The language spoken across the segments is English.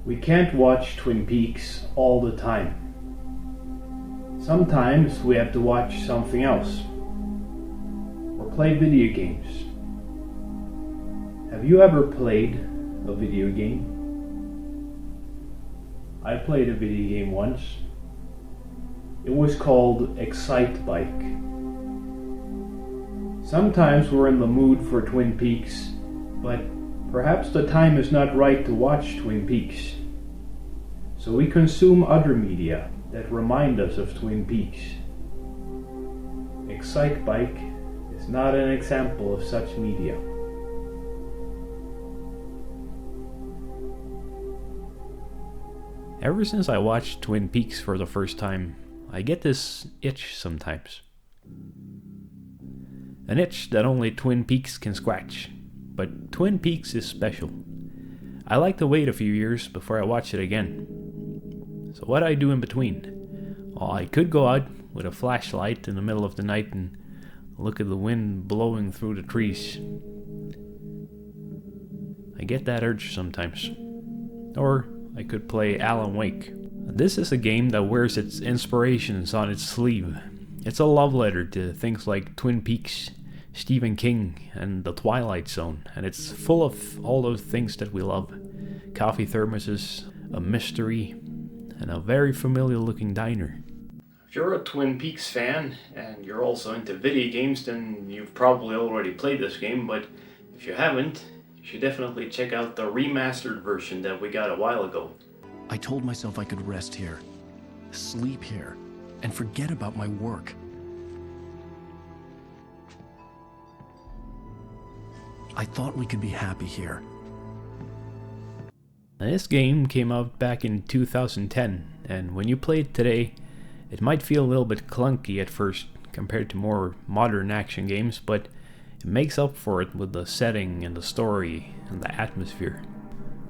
We can't watch Twin Peaks all the time. Sometimes we have to watch something else, or play video games. Have you ever played a video game? I played a video game once. It was called Excite Bike. Sometimes we're in the mood for Twin Peaks, but perhaps the time is not right to watch Twin Peaks. So we consume other media that remind us of Twin Peaks. Excite Bike is not an example of such media. Ever since I watched Twin Peaks for the first time, I get this itch sometimes. An itch that only Twin Peaks can scratch. But Twin Peaks is special. I like to wait a few years before I watch it again. So what do I do in between? Well, I could go out with a flashlight in the middle of the night and look at the wind blowing through the trees. I get that urge sometimes. Or I could play Alan Wake. This is a game that wears its inspirations on its sleeve. It's a love letter to things like Twin Peaks, Stephen King, and The Twilight Zone, and it's full of all those things that we love. Coffee thermoses, a mystery, and a very familiar looking diner. If you're a Twin Peaks fan, and you're also into video games, then you've probably already played this game, but if you haven't, you should definitely check out the remastered version that we got a while ago. I told myself I could rest here, sleep here, and forget about my work. I thought we could be happy here. Now, this game came out back in 2010, and when you play it today, it might feel a little bit clunky at first compared to more modern action games, but it makes up for it with the setting and the story and the atmosphere.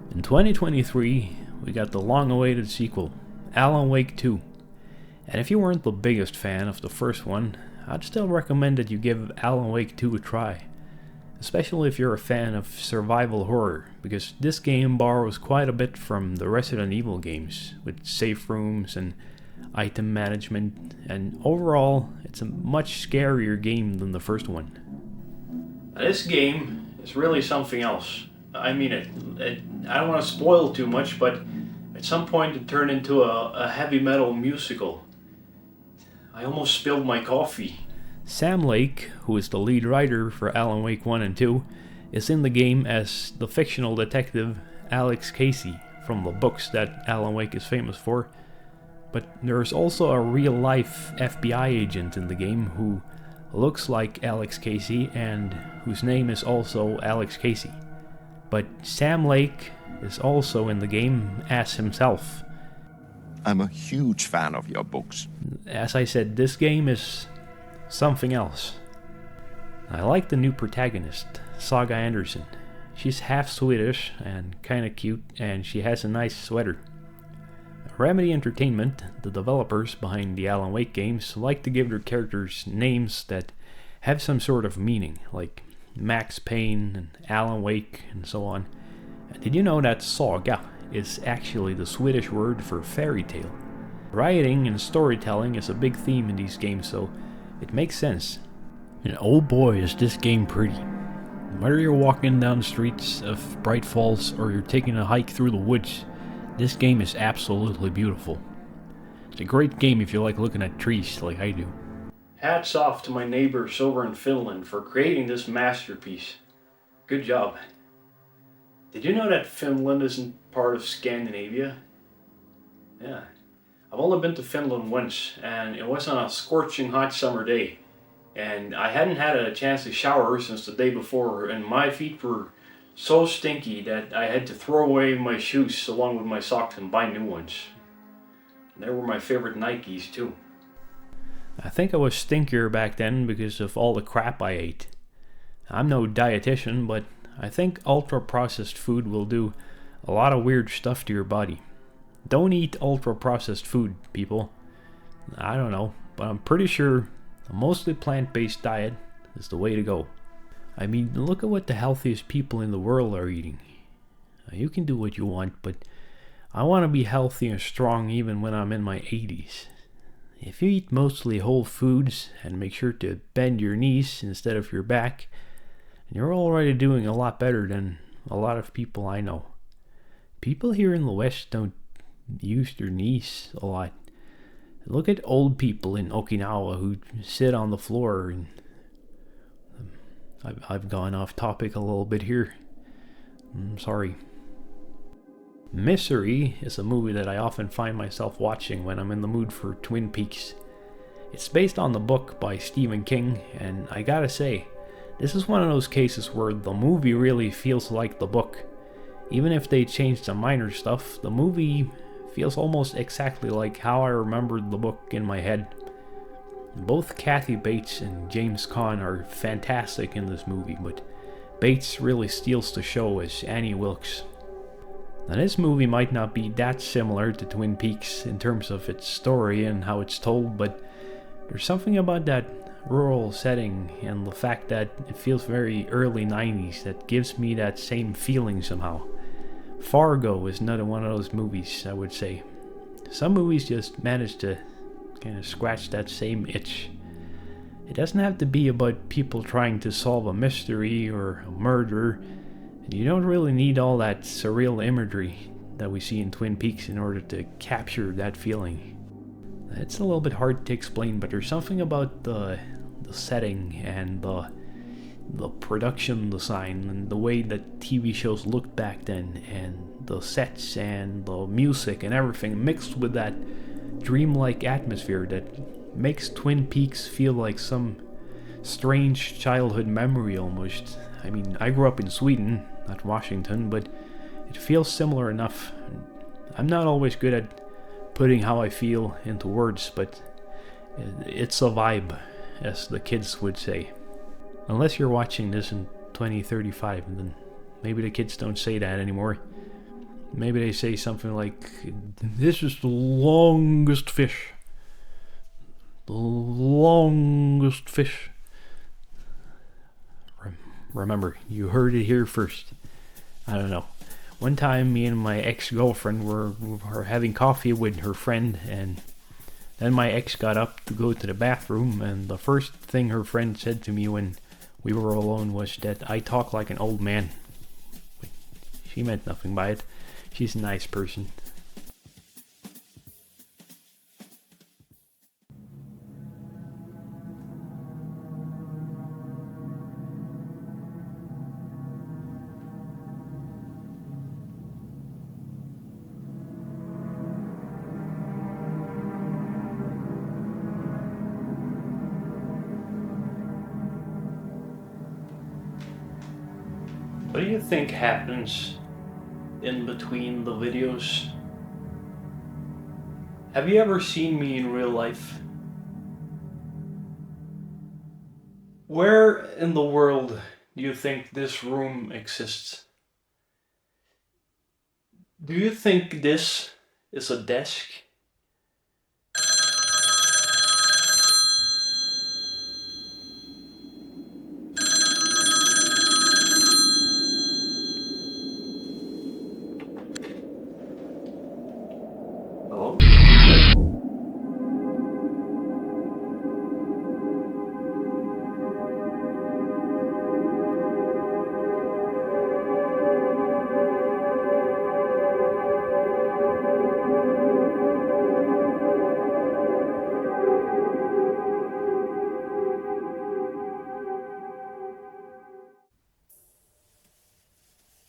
In 2023, we got the long-awaited sequel, Alan Wake 2. And if you weren't the biggest fan of the first one, I'd still recommend that you give Alan Wake 2 a try. Especially if you're a fan of survival horror, because this game borrows quite a bit from the Resident Evil games, with safe rooms and item management, and overall, it's a much scarier game than the first one. This game is really something else. I mean, I don't want to spoil too much, but at some point it turned into a heavy metal musical. I almost spilled my coffee. Sam Lake, who is the lead writer for Alan Wake 1 and 2, is in the game as the fictional detective Alex Casey from the books that Alan Wake is famous for. But there's also a real-life FBI agent in the game who looks like Alex Casey and whose name is also Alex Casey. But Sam Lake is also in the game as himself. I'm a huge fan of your books. As I said, this game is something else. I like the new protagonist, Saga Anderson. She's half Swedish and kinda cute, and she has a nice sweater. Remedy Entertainment, the developers behind the Alan Wake games, like to give their characters names that have some sort of meaning, like Max Payne and Alan Wake and so on. Did you know that saga is actually the Swedish word for fairy tale? Writing and storytelling is a big theme in these games, so it makes sense. And oh boy, is this game pretty. Whether you're walking down the streets of Bright Falls or you're taking a hike through the woods, this game is absolutely beautiful. It's a great game if you like looking at trees like I do. Hats off to my neighbors over in Finland for creating this masterpiece. Good job. Did you know that Finland isn't part of Scandinavia? Yeah. I've only been to Finland once, and it was on a scorching hot summer day. And I hadn't had a chance to shower since the day before, and my feet were so stinky that I had to throw away my shoes along with my socks and buy new ones. And they were my favorite Nikes too. I think I was stinkier back then because of all the crap I ate. I'm no dietitian, but I think ultra-processed food will do a lot of weird stuff to your body. Don't eat ultra-processed food, people. I don't know, but I'm pretty sure a mostly plant-based diet is the way to go. I mean, look at what the healthiest people in the world are eating. You can do what you want, but I want to be healthy and strong even when I'm in my 80s. If you eat mostly whole foods and make sure to bend your knees instead of your back, you're already doing a lot better than a lot of people I know. People here in the West don't use their knees a lot. Look at old people in Okinawa who sit on the floor. And I've gone off topic a little bit here. I'm sorry. Misery is a movie that I often find myself watching when I'm in the mood for Twin Peaks. It's based on the book by Stephen King, and I gotta say, this is one of those cases where the movie really feels like the book. Even if they changed some minor stuff, the movie feels almost exactly like how I remembered the book in my head. Both Kathy Bates and James Caan are fantastic in this movie, but Bates really steals the show as Annie Wilkes. Now, this movie might not be that similar to Twin Peaks in terms of its story and how it's told, but there's something about that rural setting and the fact that it feels very early 90s that gives me that same feeling somehow. Fargo is another one of those movies, I would say. Some movies just manage to kind of scratch that same itch. It doesn't have to be about people trying to solve a mystery or a murder. You don't really need all that surreal imagery that we see in Twin Peaks in order to capture that feeling. It's a little bit hard to explain, but there's something about the setting and the production design and the way that TV shows looked back then, and the sets and the music and everything mixed with that dreamlike atmosphere that makes Twin Peaks feel like some strange childhood memory almost. I mean, I grew up in Sweden, not Washington, but it feels similar enough. I'm not always good at putting how I feel into words, but it's a vibe, as the kids would say. Unless you're watching this in 2035, then maybe the kids don't say that anymore. Maybe they say something like, "This is the longest fish. The longest fish." Remember, you heard it here first. I don't know. One time, me and my ex-girlfriend were having coffee with her friend, and then my ex got up to go to the bathroom, and the first thing her friend said to me when we were alone was that I talk like an old man. She meant nothing by it. She's a nice person. What do you think happens in between the videos? Have you ever seen me in real life? Where in the world do you think this room exists? Do you think this is a desk? Hello?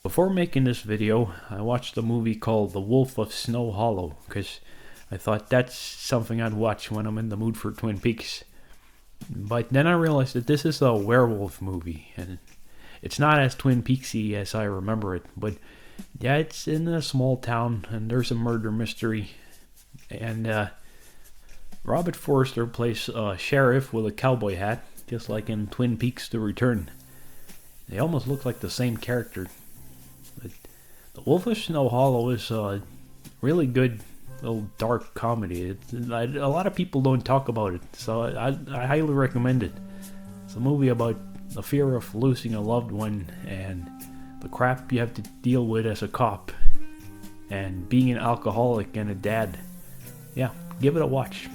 Before making this video, I watched a movie called The Wolf of Snow Hollow, because I thought that's something I'd watch when I'm in the mood for Twin Peaks. But then I realized that this is a werewolf movie, and it's not as Twin Peaksy as I remember it, but yeah, it's in a small town, and there's a murder mystery, and Robert Forster plays a sheriff with a cowboy hat, just like in Twin Peaks: The Return. They almost look like the same character. But The Wolf of Snow Hollow is a really good little dark comedy. A lot of people don't talk about it, so I highly recommend it. It's a movie about the fear of losing a loved one and the crap you have to deal with as a cop. and being an alcoholic and a dad. Yeah, give it a watch.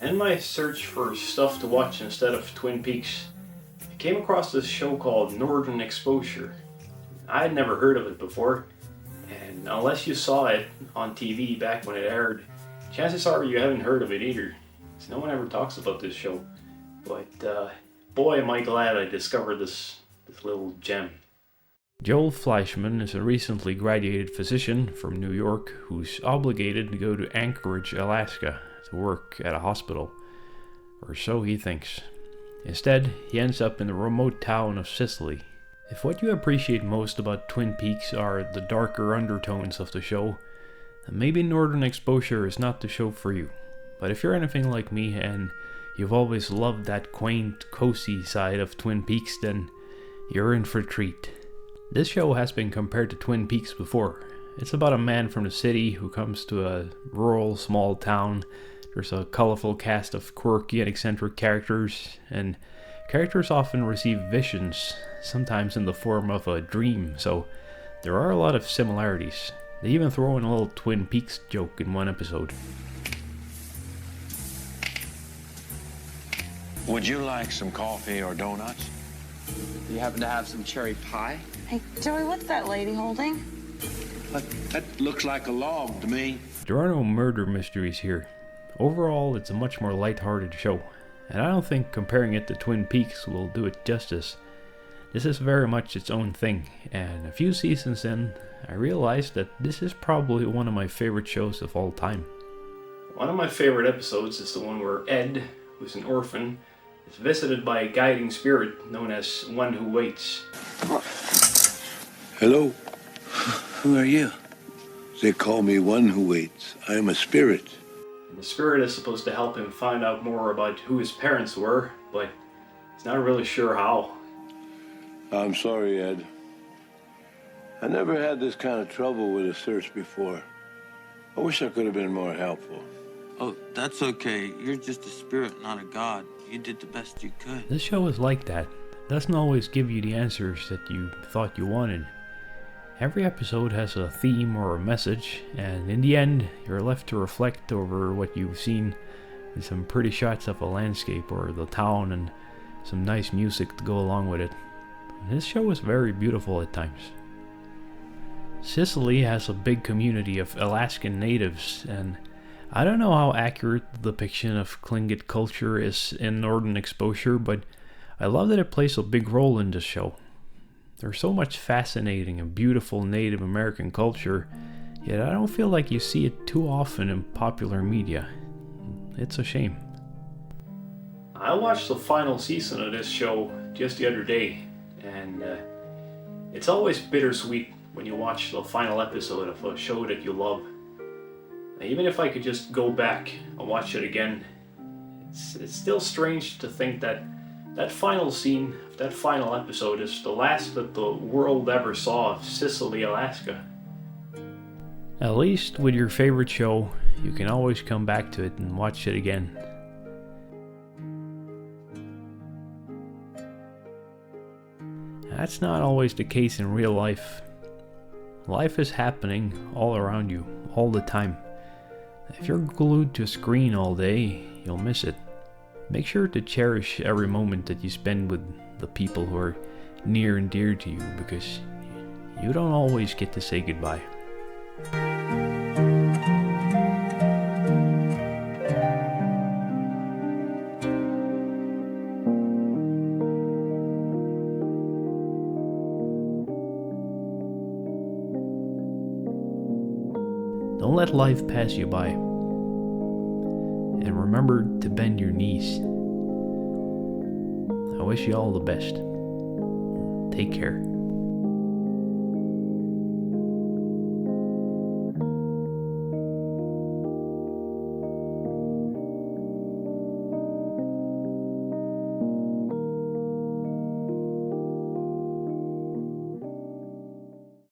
In my search for stuff to watch instead of Twin Peaks, I came across this show called Northern Exposure. I had never heard of it before, and unless you saw it on TV back when it aired, chances are you haven't heard of it either. So no one ever talks about this show. But boy, am I glad I discovered this little gem. Joel Fleischman is a recently graduated physician from New York who's obligated to go to Anchorage, Alaska to work at a hospital, or so he thinks. Instead, he ends up in the remote town of Sicily. If what you appreciate most about Twin Peaks are the darker undertones of the show, then maybe Northern Exposure is not the show for you. But if you're anything like me and you've always loved that quaint, cozy side of Twin Peaks, then you're in for a treat. This show has been compared to Twin Peaks before. It's about a man from the city who comes to a rural, small town. There's a colorful cast of quirky and eccentric characters, and characters often receive visions, sometimes in the form of a dream, so there are a lot of similarities. They even throw in a little Twin Peaks joke in one episode. Would you like some coffee or donuts? Do you happen to have some cherry pie? Hey, Joey, what's that lady holding? That looks like a log to me. There are no murder mysteries here. Overall, it's a much more lighthearted show, and I don't think comparing it to Twin Peaks will do it justice. This is very much its own thing, and a few seasons in, I realized that this is probably one of my favorite shows of all time. One of my favorite episodes is the one where Ed, who's an orphan, is visited by a guiding spirit known as One Who Waits. Hello. Who are you? They call me One Who Waits. I am a spirit. And the spirit is supposed to help him find out more about who his parents were, but he's not really sure how. I'm sorry, Ed. I never had this kind of trouble with a search before. I wish I could have been more helpful. Oh, that's okay. You're just a spirit, not a god. You did the best you could. This show is like that. It doesn't always give you the answers that you thought you wanted. Every episode has a theme or a message, and in the end, you're left to reflect over what you've seen with some pretty shots of a landscape or the town and some nice music to go along with it. This show is very beautiful at times. Sicily has a big community of Alaskan natives, and I don't know how accurate the depiction of Tlingit culture is in Northern Exposure, but I love that it plays a big role in this show. There's so much fascinating and beautiful Native American culture, yet I don't feel like you see it too often in popular media. It's a shame. I watched the final season of this show just the other day, and it's always bittersweet when you watch the final episode of a show that you love. Even if I could just go back and watch it again, it's still strange to think that that final scene, that final episode, is the last that the world ever saw of Sicily, Alaska. At least with your favorite show, you can always come back to it and watch it again. That's not always the case in real life. Life is happening all around you, all the time. If you're glued to a screen all day, you'll miss it. Make sure to cherish every moment that you spend with the people who are near and dear to you, because you don't always get to say goodbye. Don't let life pass you by. And remember to bend your knees. I wish you all the best. Take care.